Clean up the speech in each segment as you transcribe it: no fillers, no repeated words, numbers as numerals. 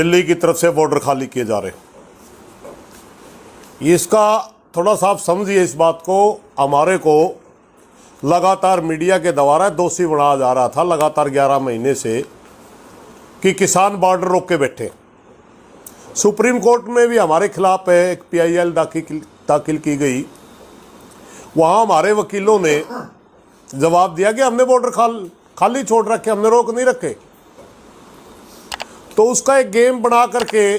दिल्ली की तरफ से बॉर्डर खाली किए जा रहे हैं। इसका थोड़ा सा आप समझिए इस बात को। हमारे को लगातार मीडिया के द्वारा दोषी बनाया जा रहा था लगातार 11 महीने से कि किसान बॉर्डर रोक के बैठे। सुप्रीम कोर्ट में भी हमारे खिलाफ एक PIL दाखिल की गई। वहाँ हमारे वकीलों ने जवाब दिया कि हमने बॉर्डर खाली छोड़ रखे, हमने रोक नहीं रखे। तो उसका एक गेम बना करके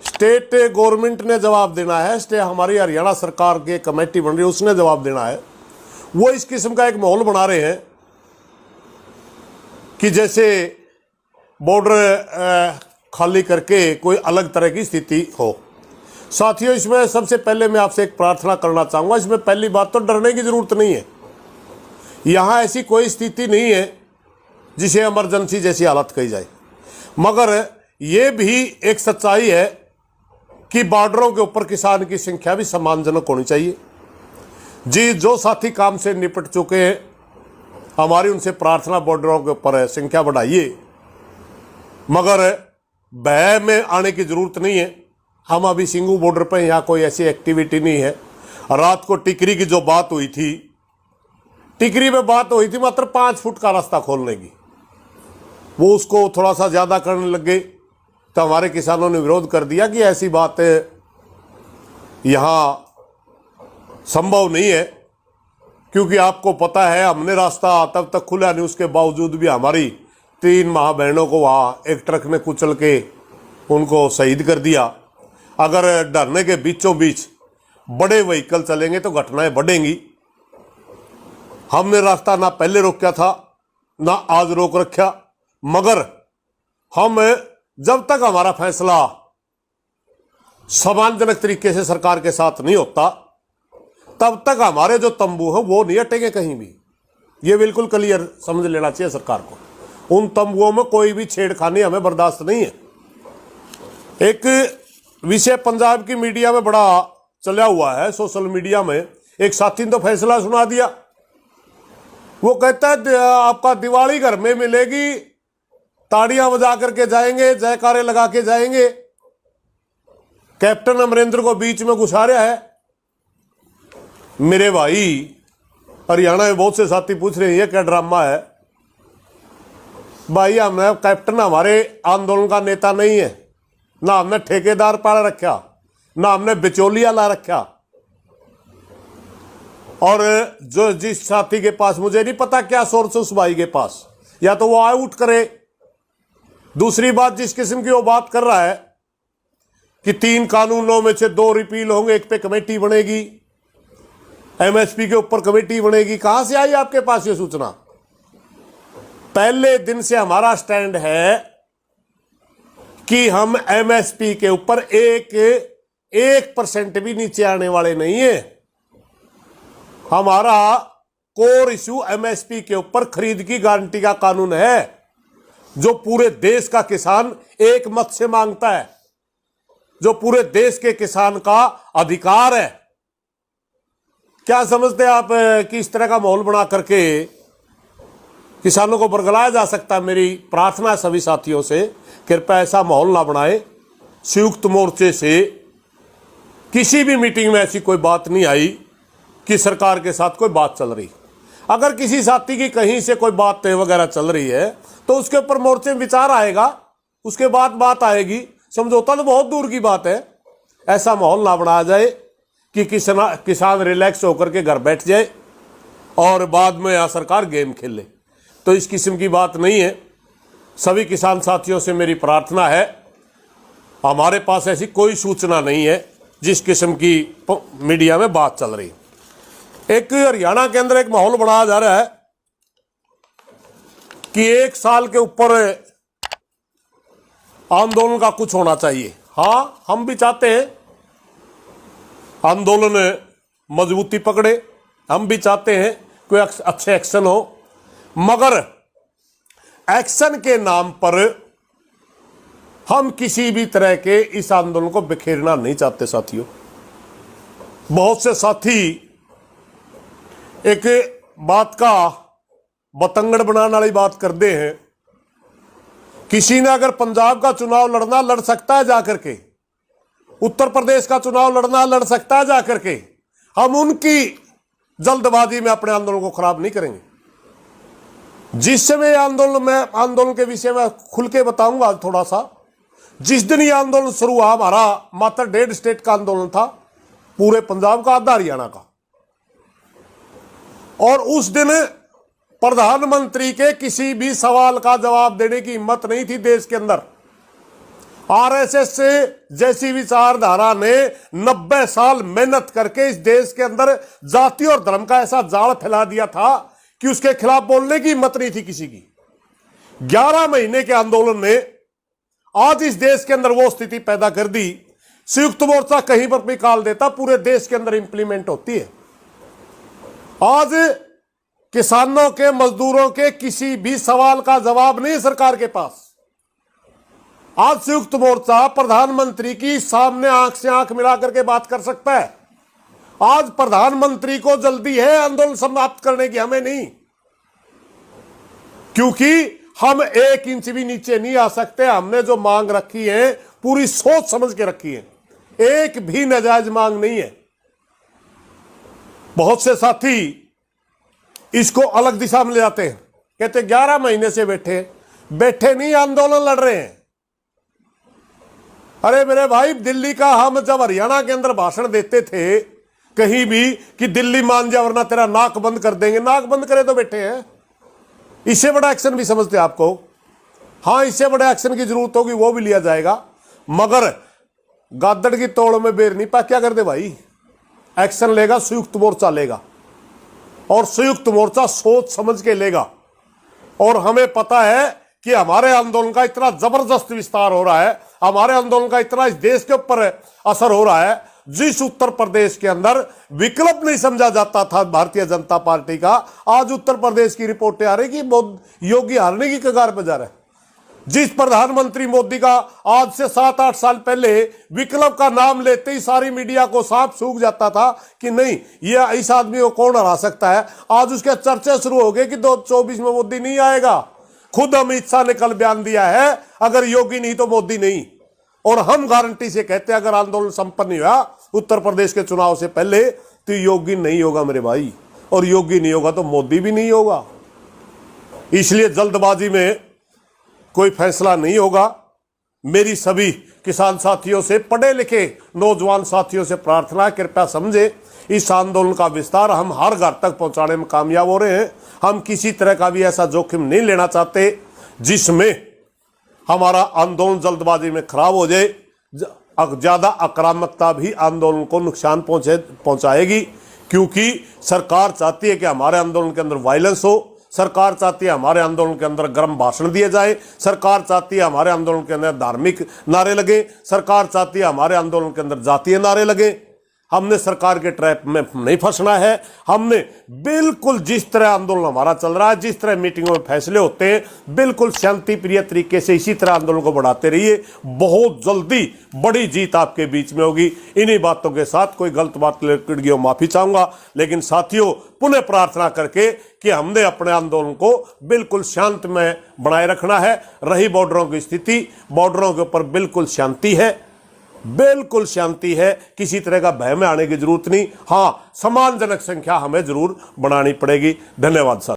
स्टेट गवर्नमेंट ने जवाब देना है। हमारी हरियाणा सरकार की कमेटी बन रही है, उसने जवाब देना है। वो इस किस्म का एक माहौल बना रहे हैं कि जैसे बॉर्डर खाली करके कोई अलग तरह की स्थिति हो। साथियों, इसमें सबसे पहले मैं आपसे एक प्रार्थना करना चाहूँगा। इसमें पहली बात तो डरने की ज़रूरत नहीं है। यहाँ ऐसी कोई स्थिति नहीं है जिसे इमरजेंसी जैसी हालत कही जाए, मगर ये भी एक सच्चाई है कि बॉर्डरों के ऊपर किसान की संख्या भी सम्मानजनक होनी चाहिए। जी, जो साथी काम से निपट चुके हैं, हमारी उनसे प्रार्थना बॉर्डरों के ऊपर संख्या बढ़ाइए, मगर भय में आने की ज़रूरत नहीं है। हम अभी सिंगू बॉर्डर पर, यहाँ कोई ऐसी एक्टिविटी नहीं है। रात को टिकरी की जो बात हुई थी, टिकरी में बात हुई थी मात्र 5 फुट का रास्ता खोलने की, वो उसको थोड़ा सा ज़्यादा करने लग गए। तो हमारे किसानों ने विरोध कर दिया कि ऐसी बात यहाँ संभव नहीं है, क्योंकि आपको पता है हमने रास्ता तब तक खुला नहीं, उसके बावजूद भी हमारी 3 माँ बहनों को वहाँ एक ट्रक ने कुचल के उनको शहीद कर दिया। अगर डरने के बीचों बीच बड़े व्हीकल चलेंगे तो घटनाएं बढ़ेंगी। हमने रास्ता ना पहले रोका था ना आज रोक रखा, मगर हम जब तक हमारा फैसला सम्मानजनक तरीके से सरकार के साथ नहीं होता, तब तक हमारे जो तंबू हैं वो नहीं हटेंगे कहीं भी। ये बिल्कुल क्लियर समझ लेना चाहिए सरकार को। उन तंबुओं में कोई भी छेड़खानी हमें बर्दाश्त नहीं है। एक विषय पंजाब की मीडिया में बड़ा चला हुआ है, सोशल मीडिया में। एक साथी ने तो फैसला सुना दिया। वो कहता है आपका दिवाली घर में मिलेगी, ताड़ियां बजा करके जाएंगे, जयकारे लगा के जाएंगे। कैप्टन अमरेंद्र को बीच में घुसा रहा है। मेरे भाई, हरियाणा में बहुत से साथी पूछ रहे हैं ये क्या ड्रामा है। भाई, हमें कैप्टन हमारे आंदोलन का नेता नहीं है, ना हमने ठेकेदार पाल रखा, ना हमने बिचौलिया ला रखा। और जो जिस साथी के पास, मुझे नहीं पता क्या सोर्स उस भाई के पास, या तो वो आउट करे। दूसरी बात, जिस किस्म की वो बात कर रहा है कि 3 कानूनों में से 2 रिपील होंगे, एक पे कमेटी बनेगी, MSP के ऊपर कमेटी बनेगी, कहां से आई आपके पास ये सूचना? पहले दिन से हमारा स्टैंड है कि हम MSP के ऊपर 1% भी नीचे आने वाले नहीं है। हमारा कोर इश्यू MSP के ऊपर खरीद की गारंटी का कानून है, जो पूरे देश का किसान एक मत से मांगता है, जो पूरे देश के किसान का अधिकार है। क्या समझते हैं आप कि इस तरह का माहौल बना करके किसानों को बरगलाया जा सकता है? मेरी प्रार्थना है सभी साथियों से, कृपया ऐसा माहौल ना बनाए। संयुक्त मोर्चे से किसी भी मीटिंग में ऐसी कोई बात नहीं आई कि सरकार के साथ कोई बात चल रही। अगर किसी साथी की कहीं से कोई बात वगैरह चल रही है तो उसके ऊपर मोर्चे में विचार आएगा, उसके बाद बात आएगी। समझौता तो बहुत दूर की बात है। ऐसा माहौल ना बनाया जाए कि किसान रिलैक्स होकर के घर बैठ जाए और बाद में यहाँ सरकार गेम खेले। तो इस किस्म की बात नहीं है। सभी किसान साथियों से मेरी प्रार्थना है, हमारे पास ऐसी कोई सूचना नहीं है जिस किस्म की मीडिया में बात चल रही। एक हरियाणा के अंदर एक माहौल बनाया जा रहा है कि 1 साल के ऊपर आंदोलन का कुछ होना चाहिए। हाँ, हम भी चाहते हैं आंदोलन मजबूती पकड़े, हम भी चाहते हैं कोई अच्छे एक्शन हो, मगर एक्शन के नाम पर हम किसी भी तरह के इस आंदोलन को बिखेरना नहीं चाहते। साथियों, बहुत से साथी एक बात का बतंगड़ बनाने वाली बात करते हैं किसी ने अगर पंजाब का चुनाव लड़ना लड़ सकता है जाकर के, उत्तर प्रदेश का चुनाव लड़ना लड़ सकता है जाकर के। हम उनकी जल्दबाजी में अपने आंदोलन को खराब नहीं करेंगे। जिस समय आंदोलन के विषय में खुल के बताऊंगा आज थोड़ा सा। जिस दिन ये आंदोलन शुरू हुआ, हमारा मात्र 1.5 स्टेट का आंदोलन था, पूरे पंजाब का, आधा हरियाणा का। और उस दिन प्रधानमंत्री के किसी भी सवाल का जवाब देने की हिम्मत नहीं थी देश के अंदर। आरएसएस से जैसी विचारधारा ने 90 साल मेहनत करके इस देश के अंदर जाति और धर्म का ऐसा जाल फैला दिया था कि उसके खिलाफ बोलने की हिम्मत नहीं थी किसी की। 11 महीने के आंदोलन ने आज इस देश के अंदर वो स्थिति पैदा कर दी। संयुक्त मोर्चा कहीं पर भी कॉल देता, पूरे देश के अंदर इंप्लीमेंट होती है। आज किसानों के, मजदूरों के किसी भी सवाल का जवाब नहीं सरकार के पास। आज संयुक्त मोर्चा प्रधानमंत्री की सामने आंख से आंख मिलाकर के बात कर सकता है। आज प्रधानमंत्री को जल्दी है आंदोलन समाप्त करने की, हमें नहीं, क्योंकि हम 1 इंच भी नीचे नहीं आ सकते। हमने जो मांग रखी है पूरी सोच समझ के रखी है, एक भी नाजायज मांग नहीं है। बहुत से साथी इसको अलग दिशा में ले जाते हैं, कहते 11 महीने से बैठे नहीं, आंदोलन लड़ रहे हैं। अरे मेरे भाई, दिल्ली का हम जब हरियाणा के अंदर भाषण देते थे कहीं भी कि दिल्ली मान जा वरना तेरा नाक बंद कर देंगे, नाक बंद करे तो बैठे हैं। इससे बड़ा एक्शन भी समझते आपको? हाँ, इससे बड़े एक्शन की जरूरत होगी, वो भी लिया जाएगा, मगर गादड़ की तोड़ में बेर नहीं पा। क्या कर दे भाई, एक्शन लेगा संयुक्त मोर्चा लेगा, और संयुक्त मोर्चा सोच समझ के लेगा। और हमें पता है कि हमारे आंदोलन का इतना जबरदस्त विस्तार हो रहा है, हमारे आंदोलन का इतना इस देश के ऊपर असर हो रहा है। जिस उत्तर प्रदेश के अंदर विकल्प नहीं समझा जाता था भारतीय जनता पार्टी का, आज उत्तर प्रदेश की रिपोर्टें आ रही कि योगी हारने की कगार पर जा रहा है। जिस प्रधानमंत्री मोदी का आज से 7-8 साल पहले विकल्प का नाम लेते ही सारी मीडिया को सांप सूख जाता था कि नहीं, ये इस आदमी को कौन हरा सकता है, आज उसके चर्चे शुरू हो गए कि 2024 में मोदी नहीं आएगा। खुद अमित शाह ने कल बयान दिया है, अगर योगी नहीं तो मोदी नहीं। और हम गारंटी से कहते हैं अगर आंदोलन संपन्न हुआ उत्तर प्रदेश के चुनाव से पहले तो योगी नहीं होगा मेरे भाई, और योगी नहीं होगा तो मोदी भी नहीं होगा। इसलिए जल्दबाजी में कोई फैसला नहीं होगा। मेरी सभी किसान साथियों से, पढ़े लिखे नौजवान साथियों से प्रार्थना, कृपया समझे इस आंदोलन का विस्तार हम हर घर तक पहुंचाने में कामयाब हो रहे हैं। हम किसी तरह का भी ऐसा जोखिम नहीं लेना चाहते जिसमें हमारा आंदोलन जल्दबाजी में खराब हो जाए। ज्यादा आक्रामकता भी आंदोलन को नुकसान पहुंचाएगी, क्योंकि सरकार चाहती है कि हमारे आंदोलन के अंदर वायलेंस हो, सरकार चाहती है हमारे आंदोलन के अंदर गर्म भाषण दिए जाए, सरकार चाहती है हमारे आंदोलन के अंदर धार्मिक नारे लगे, सरकार चाहती है हमारे आंदोलन के अंदर जातीय नारे लगे। हमने सरकार के ट्रैप में नहीं फंसना है। हमने बिल्कुल जिस तरह आंदोलन हमारा चल रहा है, जिस तरह मीटिंगों में फैसले होते हैं, बिल्कुल शांति प्रिय तरीके से इसी तरह आंदोलन को बढ़ाते रहिए। बहुत जल्दी बड़ी जीत आपके बीच में होगी। इन्हीं बातों के साथ कोई गलत बात लेकर गई हो माफी चाहूंगा, लेकिन साथियों पुनः प्रार्थना करके कि हमने अपने आंदोलन को बिल्कुल शांत में बनाए रखना है। रही बॉर्डरों की स्थिति, बॉर्डरों के ऊपर बिल्कुल शांति है, बिल्कुल शांति है, किसी तरह का भय में आने की जरूरत नहीं। हाँ, सम्मानजनक संख्या हमें जरूर बनानी पड़ेगी। धन्यवाद सर।